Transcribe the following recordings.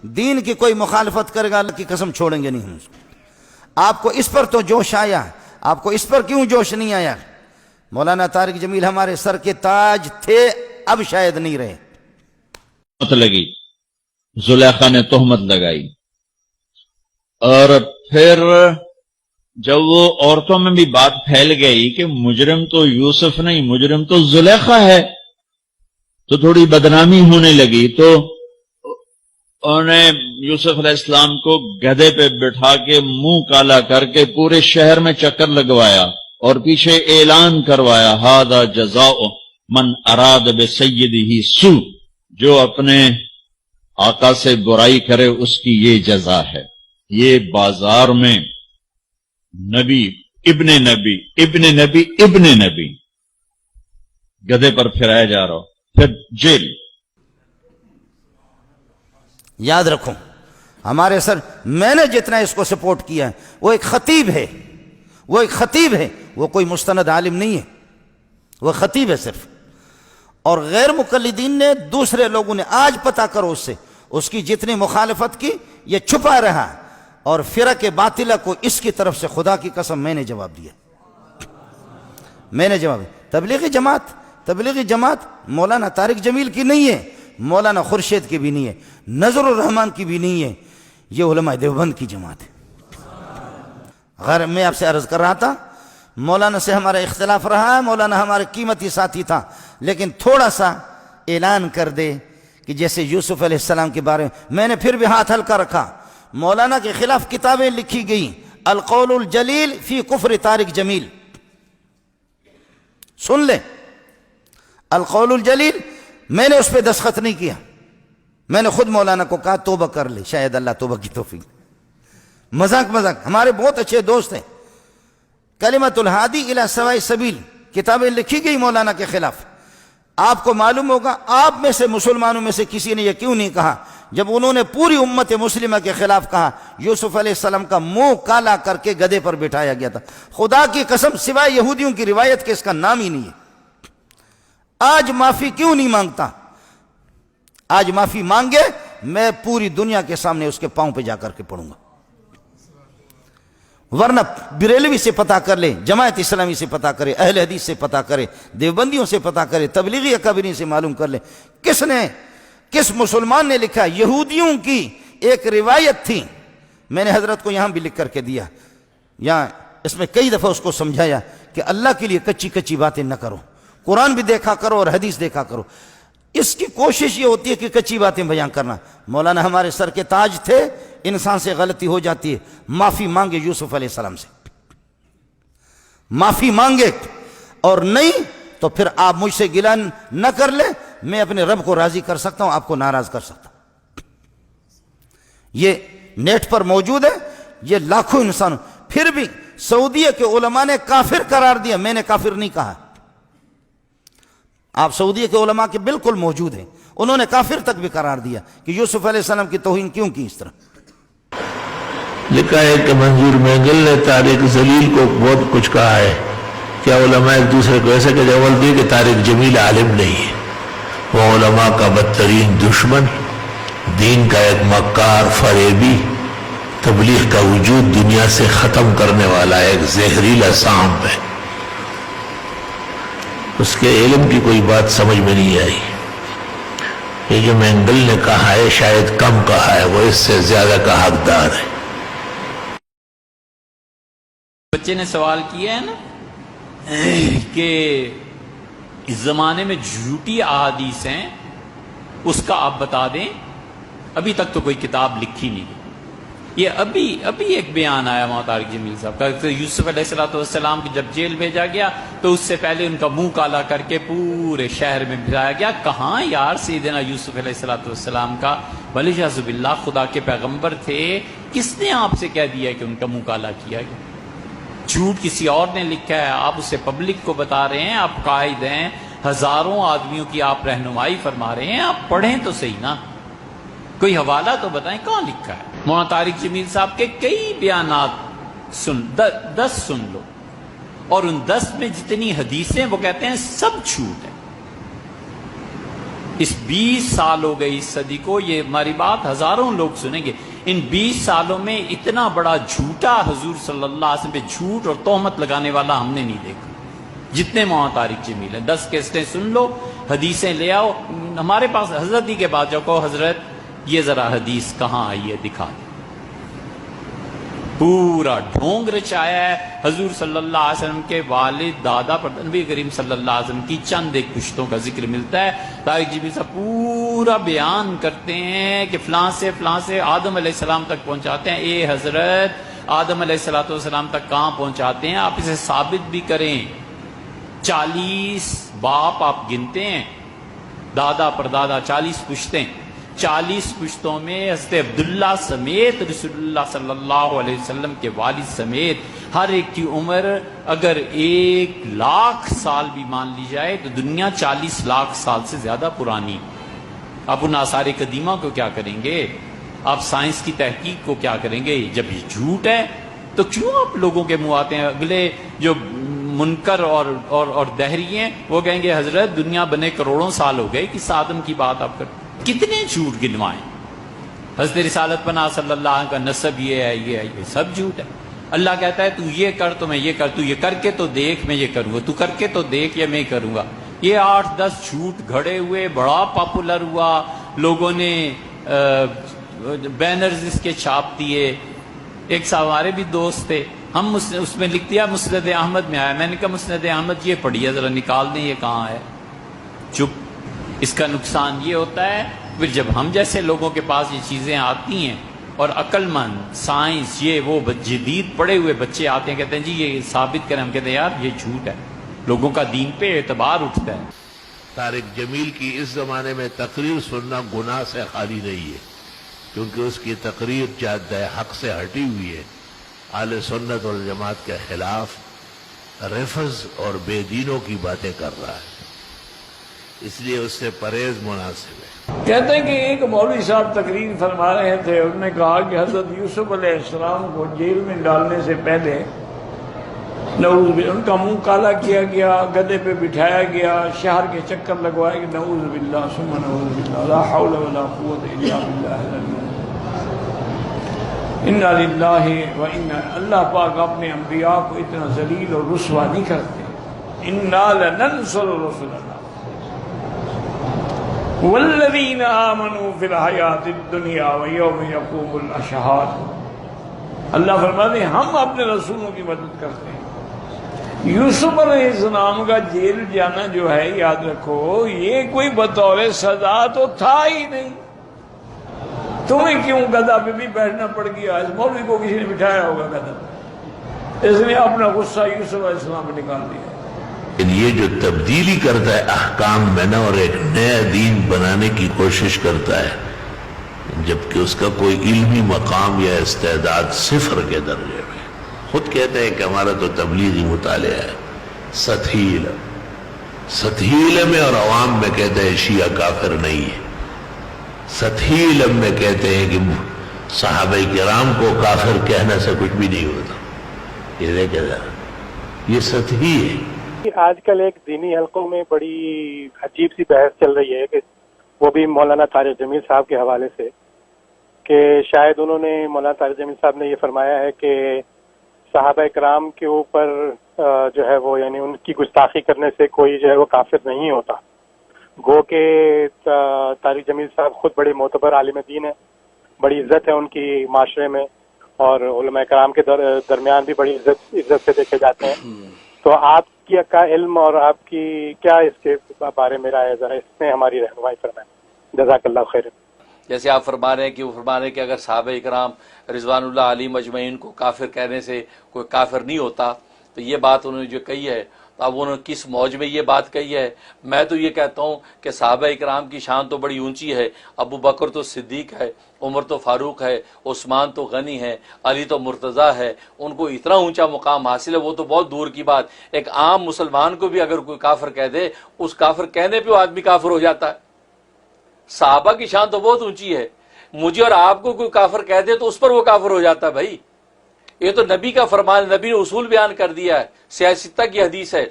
دین کی کوئی مخالفت کرے گا اللہ کی قسم چھوڑیں گے نہیں ہم اس کو۔ آپ کو اس پر تو جوش آیا، آپ کو اس پر کیوں جوش نہیں آیا؟ مولانا طارق جمیل ہمارے سر کے تاج تھے، اب شاید نہیں رہے۔ لگی زلیخا نے تہمت لگائی، اور پھر جب وہ عورتوں میں بھی بات پھیل گئی کہ مجرم تو یوسف نہیں، مجرم تو زلیخا ہے، تو تھوڑی بدنامی ہونے لگی، تو انہوں نے یوسف علیہ السلام کو گدھے پہ بٹھا کے منہ کالا کر کے پورے شہر میں چکر لگوایا اور پیچھے اعلان کروایا ھذا جزاء من اراد بسیدہ سوء، جو اپنے آقا سے برائی کرے اس کی یہ جزا ہے۔ یہ بازار میں نبی ابن نبی ابن نبی ابن نبی گدھے پر پھرایا جا رہا، پھر جیل۔ یاد رکھو ہمارے سر، میں نے جتنا اس کو سپورٹ کیا ہے، وہ ایک خطیب ہے، وہ ایک خطیب ہے، وہ کوئی مستند عالم نہیں ہے، وہ خطیب ہے صرف۔ اور غیر مقلدین نے، دوسرے لوگوں نے، آج پتہ کرو اس سے، اس کی جتنی مخالفت کی یہ چھپا رہا، اور فرق باطلہ کو اس کی طرف سے خدا کی قسم میں نے جواب دیا، میں نے جواب دیا۔ تبلیغی جماعت مولانا طارق جمیل کی نہیں ہے، مولانا خورشید کی بھی نہیں ہے، نظر الرحمان کی بھی نہیں ہے، یہ علماء دیوبند کی جماعت ہے۔ غیر میں آپ سے عرض کر رہا تھا، مولانا سے ہمارا اختلاف رہا ہے، مولانا ہمارے قیمتی ساتھی تھا، لیکن تھوڑا سا اعلان کر دے کہ جیسے یوسف علیہ السلام کے بارے میں نے پھر بھی ہاتھ ہلکا رکھا۔ مولانا کے خلاف کتابیں لکھی گئیں، القول الجلیل فی کفر طارق جمیل، سن لیں، القول الجلیل، میں نے اس پہ دستخط نہیں کیا، میں نے خود مولانا کو کہا توبہ کر لے، شاید اللہ توبہ کی توفیق۔ مذاق ہمارے بہت اچھے دوست ہیں، کلمۃ الہادی الی سواء السبیل کتابیں لکھی گئی مولانا کے خلاف۔ آپ کو معلوم ہوگا، آپ میں سے مسلمانوں میں سے کسی نے یہ کیوں نہیں کہا جب انہوں نے پوری امت مسلمہ کے خلاف کہا یوسف علیہ السلام کا منہ کالا کر کے گدھے پر بٹھایا گیا تھا؟ خدا کی قسم سوائے یہودیوں کی روایت کے اس کا نام ہی نہیں ہے۔ آج معافی کیوں نہیں مانگتا؟ آج معافی مانگے، میں پوری دنیا کے سامنے اس کے پاؤں پہ جا کر کے پڑوں گا۔ ورنہ بریلوی سے پتہ کر لے، جماعت اسلامی سے پتہ کرے، اہل حدیث سے پتہ کرے، دیوبندیوں سے پتہ کرے، تبلیغی اکابرین سے معلوم کر لے، کس مسلمان نے لکھا؟ یہودیوں کی ایک روایت تھی، میں نے حضرت کو یہاں بھی لکھ کر کے دیا، یہاں اس میں کئی دفعہ اس کو سمجھایا کہ اللہ کے لیے کچی باتیں نہ کرو، قرآن بھی دیکھا کرو اور حدیث دیکھا کرو۔ اس کی کوشش یہ ہوتی ہے کہ کچی باتیں بیان کرنا۔ مولانا ہمارے سر کے تاج تھے، انسان سے غلطی ہو جاتی ہے، معافی مانگے یوسف علیہ السلام سے، معافی مانگے، اور نہیں تو پھر آپ مجھ سے گلہ نہ کر لیں، میں اپنے رب کو راضی کر سکتا ہوں، آپ کو ناراض کر سکتا ہوں۔ یہ نیٹ پر موجود ہے، یہ لاکھوں انسانوں، پھر بھی سعودیہ کے علماء نے کافر قرار دیا، میں نے کافر نہیں کہا۔ آپ سعودیہ کے علماء کے بالکل موجود ہیں، انہوں نے کافر تک بھی قرار دیا کہ یوسف علیہ السلام کی توہین کیوں کی اس طرح۔ لکھا ہے کہ منظور مینگل نے طارق جلیل کو بہت کچھ کہا ہے، کیا علماء ایک دوسرے کو ایسا کہ جواب دیے کہ طارق جمیل عالم نہیں ہے، وہ علماء کا بدترین دشمن، دین کا ایک مکار فریبی، تبلیغ کا وجود دنیا سے ختم کرنے والا ایک زہریلا سانپ ہے۔ اس کے علم کی کوئی بات سمجھ میں نہیں آئی۔ یہ جو مینگل نے کہا ہے شاید کم کہا ہے، وہ اس سے زیادہ کا حقدار ہے۔ بچے نے سوال کیا ہے نا کہ اس زمانے میں جھوٹی احادیث ہیں، اس کا آپ بتا دیں۔ ابھی تک تو کوئی کتاب لکھی نہیں، یہ ابھی ایک بیان آیا مولانا طارق جمیل صاحب کا کہ یوسف علیہ السلام کی جب جیل بھیجا گیا تو اس سے پہلے ان کا منہ کالا کر کے پورے شہر میں بھیجایا گیا۔ کہاں یار سیدنا یوسف علیہ السلام کا ولیعاذ باللہ خدا کے پیغمبر تھے، کس نے آپ سے کہہ دیا کہ ان کا منہ کالا کیا گیا؟ جھوٹ کسی اور نے لکھا ہے، آپ اسے پبلک کو بتا رہے ہیں، آپ قائد ہیں، ہزاروں آدمیوں کی آپ رہنمائی فرما رہے ہیں، آپ پڑھیں تو صحیح نا، کوئی حوالہ تو بتائیں کہاں لکھا ہے۔ مولانا طارق جمیل صاحب کے کئی بیانات 10 سن لو، اور ان 10 میں جتنی حدیثیں وہ کہتے ہیں سب جھوٹ ہے، اس 20 سال ہو گئے اس صدی کو، یہ ہماری بات ہزاروں لوگ سنیں گے، ان 20 سالوں میں اتنا بڑا جھوٹا حضور صلی اللہ علیہ وسلم پہ جھوٹ اور تہمت لگانے والا ہم نے نہیں دیکھا، جتنے مولانا طارق جمیل ہیں۔ 10 کیسٹیں سن لو، حدیثیں لے آؤ، ہمارے پاس حضرت ہی کے پاس جاؤ، کہو حضرت یہ ذرا حدیث کہاں آئی ہے دکھا دیں۔ پورا ڈھونگ رچایا ہے حضور صلی اللہ علیہ وسلم کے والد دادا پر نبی کریم صلی اللہ علیہ وسلم کی چند ایک پشتوں کا ذکر ملتا ہے۔ طارق جمیل صاحب پورا بیان کرتے ہیں کہ فلاں سے آدم علیہ السلام تک پہنچاتے ہیں۔ اے حضرت آدم علیہ السلام تک کہاں پہنچاتے ہیں؟ آپ اسے ثابت بھی کریں۔ 40 باپ آپ گنتے ہیں، دادا پر دادا 40 پشتیں، 40 پشتوں میں حضرت عبداللہ سمیت رسول اللہ صلی اللہ علیہ وسلم کے والد سمیت ہر ایک کی عمر اگر 1,00,000 سال بھی مان لی جائے تو دنیا 40 لاکھ سال سے زیادہ پرانی۔ آپ ان آثار قدیمہ کو کیا کریں گے؟ آپ سائنس کی تحقیق کو کیا کریں گے؟ جب یہ جھوٹ ہے تو کیوں آپ لوگوں کے منہ آتے ہیں؟ اگلے جو منکر اور دہری ہیں وہ کہیں گے حضرت دنیا بنے کروڑوں سال ہو گئے، کس آدم کی بات آپ کرتے؟ کتنے جھوٹ گنوائیں؟ حضرت رسالت پناہ صلی اللہ علیہ وسلم کا نسب یہ ہے، یہ سب جھوٹ ہے۔ اللہ کہتا ہے تو یہ کر تو میں یہ کر، تو یہ کر کے تو دیکھ میں یہ کروں گا، تو کر کے تو دیکھ یا میں کروں گا۔ یہ 8-10 جھوٹ گھڑے ہوئے، بڑا پاپولر ہوا، لوگوں نے بینرز اس کے چھاپ دیے۔ ایک صاحب ہمارے بھی دوست تھے، ہم اس میں لکھ دیا مسند احمد میں آیا، میں نے کہا مسند احمد یہ پڑھیے ذرا نکال دیں یہ کہاں ہے۔ چپ۔ اس کا نقصان یہ ہوتا ہے پھر جب ہم جیسے لوگوں کے پاس یہ چیزیں آتی ہیں اور عقل مند سائنس یہ وہ جدید پڑھے ہوئے بچے آتے ہیں کہتے ہیں جی یہ ثابت کریں، ہم کہتے ہیں یار یہ جھوٹ ہے، لوگوں کا دین پہ اعتبار اٹھتا ہے۔ طارق جمیل کی اس زمانے میں تقریر سننا گناہ سے خالی نہیں ہے، کیونکہ اس کی تقریر جادہ حق سے ہٹی ہوئی ہے، اہل سنت والجماعت کے خلاف رفض اور بے دینوں کی باتیں کر رہا ہے، اس لیے اس سے پرہیز مناسب ہے۔ کہتے ہیں کہ ایک مولوی صاحب تقریر فرما رہے تھے، انہوں نے کہا کہ حضرت یوسف علیہ السلام کو جیل میں ڈالنے سے پہلے نعوذ باللہ ان کا منہ کالا کیا گیا، گدے پہ بٹھایا گیا، شہر کے چکر لگوائے گئے، نعوذ باللہ ثم نعوذ باللہ لا حول ولا قوت الا باللہ انا للہ و انا، اللہ پاک اپنے انبیاء کو اتنا ذلیل اور رسوا نہیں کرتے۔ انا لننصر رسلنا والذین آمنوا فی الحیات الدنیا ویوم یقوم الاشہاد، اللہ فرماتے ہیں ہم اپنے رسولوں کی مدد کرتے ہیں۔ یوسف علیہ السلام کا جیل جانا جو ہے یاد رکھو یہ کوئی بطور سزا تو تھا ہی نہیں، تمہیں کیوں گدھا پہ بھی بیٹھنا پڑ گیا؟ اس مولوی کو کسی نے بٹھایا ہوگا گدھا پہ، اس نے اپنا غصہ یوسف علیہ السلام پہ نکال دیا۔ یہ جو تبدیلی کرتا ہے احکام میں نا اور ایک نیا دین بنانے کی کوشش کرتا ہے جبکہ اس کا کوئی علمی مقام یا استعداد صفر کے درجے میں، خود کہتے ہیں کہ ہمارا تو تبلیغی مطالعہ ہے، سطحی علم میں اور عوام میں کہتے ہیں شیعہ کافر نہیں ہے، سطحی علم میں کہتے ہیں کہ صحابہ کرام کو کافر کہنے سے کچھ بھی نہیں ہوتا، یہ دیکھیں ذرا یہ سطحی ہے۔ آج کل ایک دینی حلقوں میں بڑی عجیب سی بحث چل رہی ہے کہ وہ بھی مولانا طارق جمیل صاحب کے حوالے سے، کہ شاید انہوں نے مولانا طارق جمیل صاحب نے یہ فرمایا ہے کہ صحابہ کرام کے اوپر جو ہے وہ یعنی ان کی گستاخی کرنے سے کوئی جو ہے وہ کافر نہیں ہوتا، گو کہ طارق جمیل صاحب خود بڑے معتبر عالم دین ہیں، بڑی عزت ہے ان کی معاشرے میں اور علماء کرام کے درمیان بھی بڑی عزت سے دیکھے جاتے ہیں، تو آپ کا علم اور آپ کی کیا اس کے بارے میں رائے، ذرا اس میں ہماری رہنمائی فرمائیں، جزاک اللہ خیر۔ جیسے آپ فرما رہے ہیں کہ وہ فرما رہے ہیں کہ اگر صحابہ اکرام رضوان اللہ علیہ مجمعین کو کافر کہنے سے کوئی کافر نہیں ہوتا، تو یہ بات انہوں نے جو کہی ہے تو اب انہوں نے کس موج میں یہ بات کہی ہے؟ میں تو یہ کہتا ہوں کہ صحابہ اکرام کی شان تو بڑی اونچی ہے، ابو بکر تو صدیق ہے، عمر تو فاروق ہے، عثمان تو غنی ہے، علی تو مرتضیٰ ہے، ان کو اتنا اونچا مقام حاصل ہے، وہ تو بہت دور کی بات۔ ایک عام مسلمان کو بھی اگر کوئی کافر کہہ دے، اس کافر کہنے پہ وہ آدمی کافر ہو جاتا ہے۔ صحابہ کی شان تو بہت اونچی ہے، مجھے اور آپ کو کوئی کافر کہہ دے تو اس پر وہ کافر ہو جاتا ہے۔ بھائی یہ تو نبی کا فرمان، نبی نے اصول بیان کر دیا ہے، سیاستہ کی حدیث ہے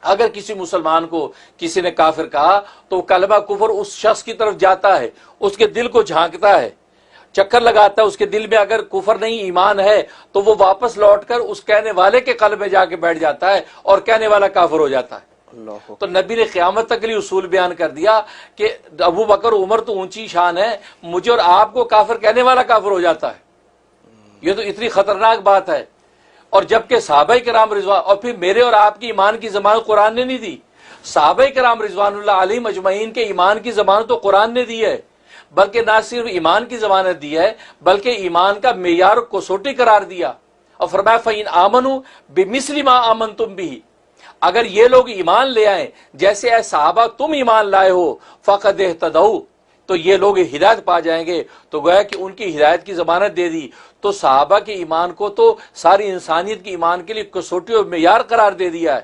اگر کسی مسلمان کو کسی نے کافر کہا تو وہ کلمہ کفر اس شخص کی طرف جاتا ہے، اس کے دل کو جھانکتا ہے، چکر لگاتا ہے، اس کے دل میں اگر کفر نہیں ایمان ہے تو وہ واپس لوٹ کر اس کہنے والے کے قلب میں جا کے بیٹھ جاتا ہے اور کہنے والا کافر ہو جاتا ہے۔ تو نبی نے قیامت تک کے لیے اصول بیان کر دیا کہ ابو بکر عمر تو اونچی شان ہے، مجھے اور آپ کو کافر کہنے والا کافر ہو جاتا ہے۔ یہ تو اتنی خطرناک بات ہے۔ اور جبکہ صحابہ کرام رضوان، اور پھر میرے اور آپ کی ایمان کی ضمانت قرآن نے نہیں دی، صحابہ کرام رضوان اللہ علیہم اجمعین کے ایمان کی ضمانت تو قرآن نے دی ہے، بلکہ نہ صرف ایمان کی ضمانت دی ہے بلکہ ایمان کا معیار کو سوٹی قرار دیا، اور فرمایا فَإِنْ آمَنُوا بِمِثْلِ مَا آمَنْتُمْ بِهِ، اگر یہ لوگ ایمان لے آئیں جیسے اے صحابہ تم ایمان لائے ہو فَقَدْ اهْتَدَوْا، تو یہ لوگ ہدایت پا جائیں گے۔ تو گویا کہ ان کی ہدایت کی ضمانت دے دی، تو صحابہ کے ایمان کو تو ساری انسانیت کے ایمان کے لیے کسوٹی اور معیار قرار دے دیا ہے۔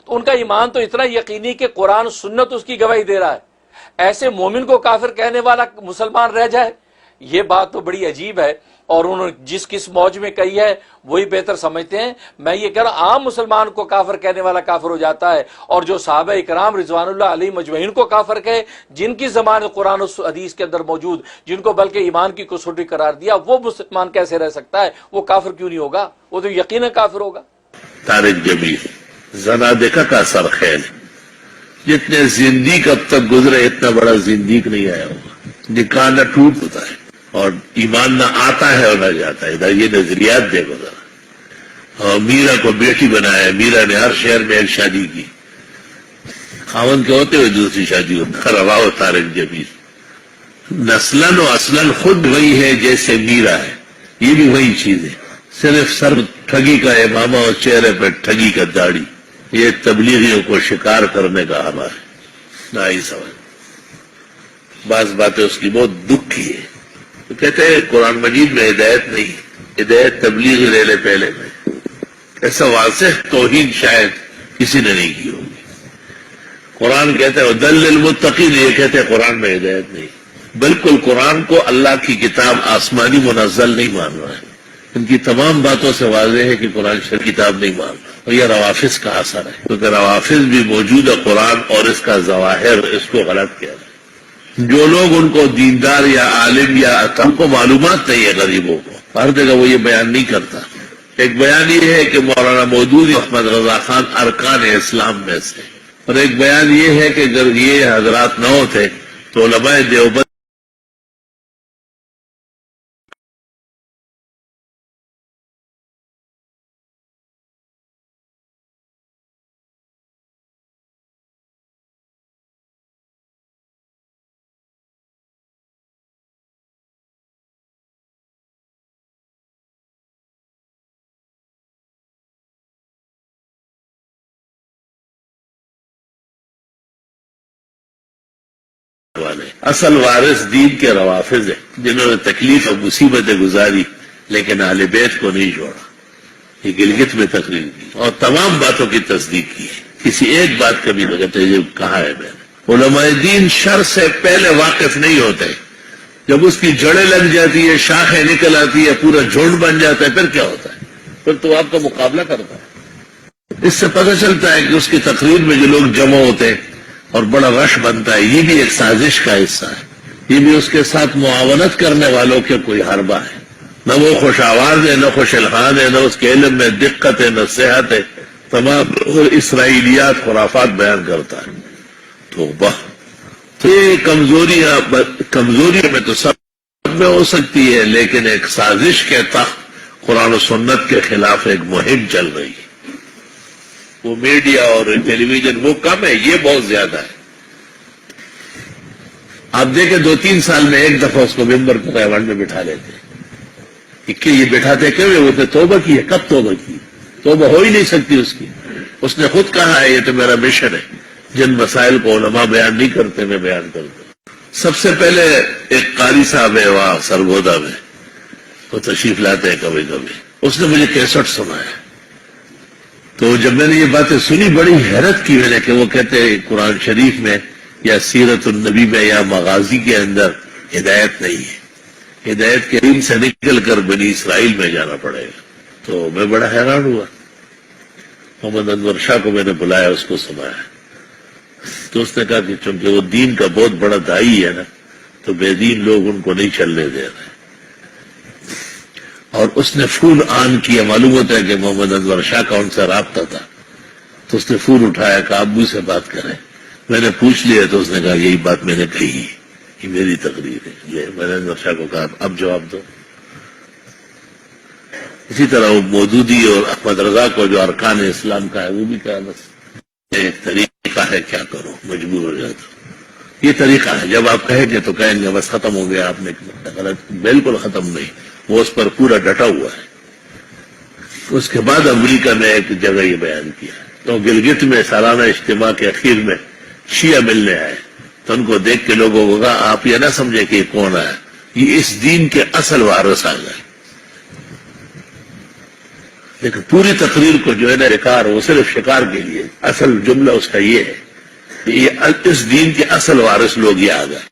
تو ان کا ایمان تو اتنا یقینی کہ قرآن سنت اس کی گواہی دے رہا ہے، ایسے مومن کو کافر کہنے والا مسلمان رہ جائے، یہ بات تو بڑی عجیب ہے۔ اور انہوں نے جس کس موج میں کہی ہے وہی بہتر سمجھتے ہیں۔ میں یہ کہہ رہا ہوں عام مسلمان کو کافر کہنے والا کافر ہو جاتا ہے، اور جو صحابہ کرام رضوان اللہ علیہم اجمعین کو کافر کہے، جن کی زبان قرآن و حدیث کے اندر موجود، جن کو بلکہ ایمان کی کسوٹی قرار دیا، وہ مسلمان کیسے رہ سکتا ہے؟ وہ کافر کیوں نہیں ہوگا؟ وہ تو یقینا کافر ہوگا۔ طارق جمیل زنادقہ کا سرخیل، جتنے زندیق اب تک گزرے اتنا بڑا زندیق نہیں آیا ہوگا۔ نکاح نہ ٹوٹ ہوتا ہے اور ایمان نہ آتا ہے اور نہ جاتا ہے۔ ادھر یہ نظریات دیکھو ذرا۔ اور میرا کو بیٹی بنایا، میرا نے ہر شہر میں ایک شادی کی، خاوند کے ہوتے ہوئے دوسری شادی ہوتا۔ رواؤ طارق جمیل نسلاً و اصلاً خود وہی ہے جیسے میرا ہے، یہ بھی وہی چیز ہے، صرف سر ٹھگی کا امامہ اور چہرے پہ ٹھگی کا داڑھی۔ یہ تبلیغیوں کو شکار کرنے کا عمل ہے، نہ ہی سمجھ۔ بعض باتیں اس کی بہت دکھ کی ہے۔ تو کہتے ہیں قرآن مجید میں ہدایت نہیں، ہدایت تبلیغ لے لے پہلے میں۔ ایسا واضح توہین شاید کسی نے نہیں کی ہوگی۔ قرآن کہتے ہیں ودل للمتقین، یہ کہتے ہیں قرآن میں ہدایت نہیں۔ بالکل قرآن کو اللہ کی کتاب آسمانی منزل نہیں مان رہا ہے۔ ان کی تمام باتوں سے واضح ہے کہ قرآن شریف کتاب نہیں مان رہا، اور یہ روافظ کا اثر ہے، کیونکہ روافظ بھی موجود ہے قرآن اور اس کا ظواہر اس کو غلط کیا ہے۔ جو لوگ ان کو دیندار یا عالم یا ہم کو معلومات نہیں ہے غریبوں کو، ہر جگہ وہ یہ بیان نہیں کرتا۔ ایک بیان یہ ہے کہ مولانا مودودی احمد رضا خان ارکان اسلام میں سے، اور ایک بیان یہ ہے کہ اگر یہ حضرات نہ ہوتے تو علماء دیوبند والے اصل وارث دین کے روافظ ہیں، جنہوں نے تکلیف اور مصیبتیں گزاری لیکن اہل بیت کو نہیں چھوڑا۔ یہ گلگت میں تقریر کی اور تمام باتوں کی تصدیق کی، کسی ایک بات کا بھی نہیں کہتے یہ کہا ہے میں نے۔ علماء دین شر سے پہلے واقف نہیں ہوتے، جب اس کی جڑیں لگ جاتی ہے، شاخیں نکل آتی ہے، پورا جھنڈ بن جاتا ہے، پھر کیا ہوتا ہے؟ پھر تو آپ کا مقابلہ کرتا ہے۔ اس سے پتہ چلتا ہے کہ اس کی تقریر میں جو لوگ جمع ہوتے ہیں اور بڑا رش بنتا ہے، یہ بھی ایک سازش کا حصہ ہے، یہ بھی اس کے ساتھ معاونت کرنے والوں کے کوئی حربہ ہے۔ نہ وہ خوش آواز ہے، نہ خوش الحان ہے، نہ اس کے علم میں دقت ہے، نہ صحت ہے، تمام اسرائیلیات خرافات بیان کرتا ہے۔ تو یہ کمزوریوں میں تو سب میں ہو سکتی ہے، لیکن ایک سازش کے تحت قرآن و سنت کے خلاف ایک مہم چل رہی ہے۔ وہ میڈیا اور ٹیلی ویژن وہ کم ہے، یہ بہت زیادہ ہے۔ آپ دیکھیں 2-3 سال میں ایک دفعہ اس کو ممبر پر ایوانٹ میں بٹھا لیتے، کہ یہ بٹھاتے کیوں؟ وہ تو توبہ کی ہے۔ کب توبہ کی؟ توبہ ہو ہی نہیں سکتی اس کی۔ اس نے خود کہا ہے یہ تو میرا مشن ہے، جن مسائل کو علماء بیان نہیں کرتے میں بیان کرتا ہوں۔ سب سے پہلے ایک قاری صاحب ہے وہاں سرگودا میں، وہ تشریف لاتے ہیں کبھی کبھی، اس نے مجھے کیسٹ سنایا۔ تو جب میں نے یہ باتیں سنی بڑی حیرت کی میں نے، کہ وہ کہتے ہیں قرآن شریف میں یا سیرت النبی میں یا مغازی کے اندر ہدایت نہیں ہے، ہدایت کے علم سے نکل کر بنی اسرائیل میں جانا پڑے گا۔ تو میں بڑا حیران ہوا، محمد انور شاہ کو میں نے بلایا، اس کو سنایا تو اس نے کہا کہ چونکہ وہ دین کا بہت بڑا داعی ہے نا تو بے دین لوگ ان کو نہیں چلنے دے رہے، اور اس نے فون آن کیا، معلوم ہوتا ہے کہ محمد انور شاہ کا ان سے رابطہ تھا، تو اس نے فون اٹھایا کہ ابو سے بات کریں۔ میں نے پوچھ لیا تو اس نے کہا یہی بات میں نے کہی، یہ میری تقریر ہے، یہ میں نے انور شاہ کو کہا اب جواب دو۔ اسی طرح وہ مودودی اور احمد رضا کو جو ارکان اسلام کا ہے وہ بھی کہا بس ایک طریقہ ہے، کیا کرو مجبور ہو جاتا۔ یہ طریقہ ہے، جب آپ کہیں گے تو کہیں گے بس ختم ہو گیا، آپ نے غلط، بالکل ختم نہیں، وہ اس پر پورا ڈٹا ہوا ہے۔ اس کے بعد امریکہ نے ایک جگہ یہ بیان کیا، تو گلگت میں سالانہ اجتماع کے اخیر میں شیعہ ملنے آئے، تو ان کو دیکھ کے لوگوں کو کہا آپ یہ نہ سمجھے کہ یہ کون ہے، یہ اس دین کے اصل وارث آ گئے۔ لیکن پوری تقریر کو جو ہے نا شکار، وہ صرف شکار کے لیے، اصل جملہ اس کا یہ ہے کہ یہ اس دین کے اصل وارث لوگ یہ آ گئے۔